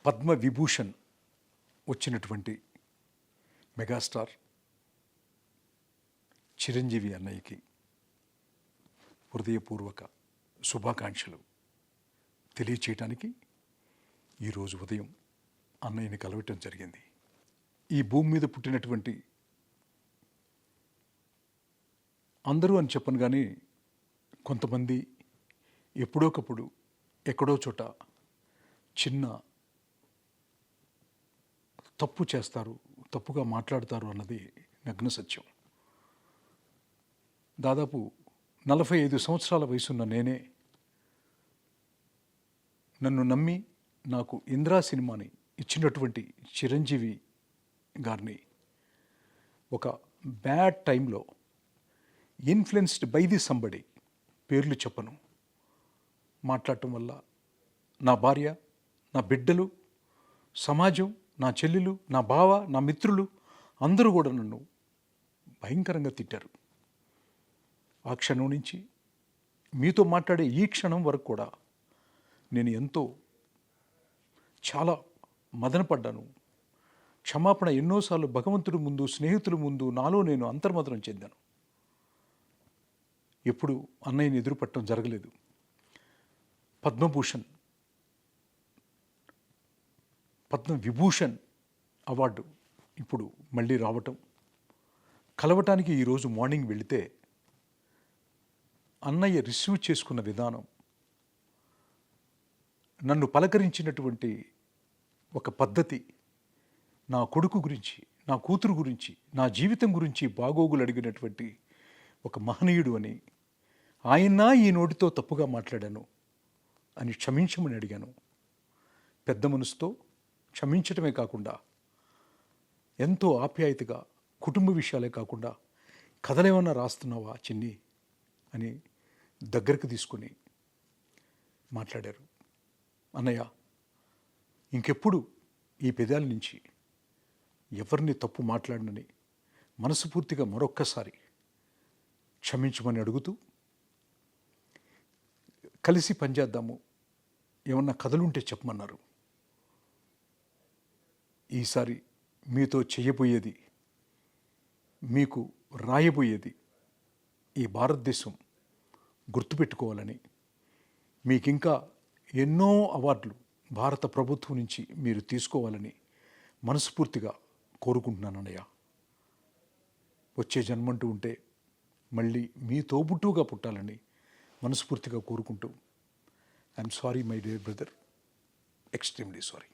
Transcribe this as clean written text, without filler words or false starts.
పద్మవిభూషణ్ వచ్చినటువంటి మెగాస్టార్ చిరంజీవి అన్నయ్యకి హృదయపూర్వక శుభాకాంక్షలు తెలియచేయటానికి ఈరోజు ఉదయం అన్నయ్యని కలవటం జరిగింది. ఈ భూమి మీద పుట్టినటువంటి అందరూ అని చెప్పను కానీ కొంతమంది ఎప్పుడోకప్పుడు ఎక్కడో చోట చిన్న తప్పు చేస్తారు, తప్పుగా మాట్లాడతారు అన్నది నగ్న సత్యం. దాదాపు 45 సంవత్సరాల వయసున్న నేనే నన్ను నమ్మి నాకు ఇంద్రా సినిమాని ఇచ్చినటువంటి చిరంజీవి గారిని ఒక బ్యాడ్ టైంలో ఇన్ఫ్లుయెన్స్డ్ బై ది సంబడి, పేర్లు చెప్పను, మాట్లాడటం వల్ల నా భార్య, నా బిడ్డలు, సమాజం, నా చెల్లెలు, నా బావ, నా మిత్రులు అందరూ కూడా నన్ను భయంకరంగా తిట్టారు. ఆ క్షణం నుంచి మీతో మాట్లాడే ఈ క్షణం వరకు కూడా నేను ఎంతో చాలా మదనపడ్డాను. క్షమాపణ ఎన్నోసార్లు భగవంతుడి ముందు, స్నేహితుల ముందు నాలో నేను అంతర్మదనం చెందాను. ఎప్పుడు అన్నయ్యని ఎదురుపట్టడం జరగలేదు. పద్మవిభూషణ్ అవార్డు ఇప్పుడు మళ్ళీ రావటం, కలవటానికి ఈరోజు మార్నింగ్ వెళితే అన్నయ్య రిసీవ్ చేసుకున్న విధానం, నన్ను పలకరించినటువంటి ఒక పద్ధతి, నా కొడుకు గురించి, నా కూతురు గురించి, నా జీవితం గురించి బాగోగులు అడిగినటువంటి ఒక మహనీయుడు అని, ఆయన ఈ నోటితో తప్పుగా మాట్లాడాను అని క్షమించమని అడిగాను. పెద్ద మనసుతో క్షమించటమే కాకుండా ఎంతో ఆప్యాయతగా, కుటుంబ విషయాలే కాకుండా కథలేమన్నా రాస్తున్నావా చిన్ని అని దగ్గరకు తీసుకొని మాట్లాడారు. అన్నయ్య, ఇంకెప్పుడు ఈ పెదాల నుంచి ఎవరిని తప్పు మాట్లాడనని మనస్ఫూర్తిగా మరొక్కసారి క్షమించమని అడుగుతూ, కలిసి పనిచేద్దాము, ఏమన్నా కథలుంటే చెప్పమన్నారు. ఈసారి మీతో చేయబోయేది, మీకు రాయబోయేది ఈ భారతదేశం గుర్తుపెట్టుకోవాలని, మీకింకా ఎన్నో అవార్డులు భారత ప్రభుత్వం నుంచి మీరు తీసుకోవాలని మనస్ఫూర్తిగా కోరుకుంటున్నాను అన్నయ్య. వచ్చే జన్మంటూ ఉంటే మళ్ళీ మీ తోబుట్టుగా పుట్టాలని మనస్ఫూర్తిగా కోరుకుంటూ, I'm sorry my dear brother, extremely sorry.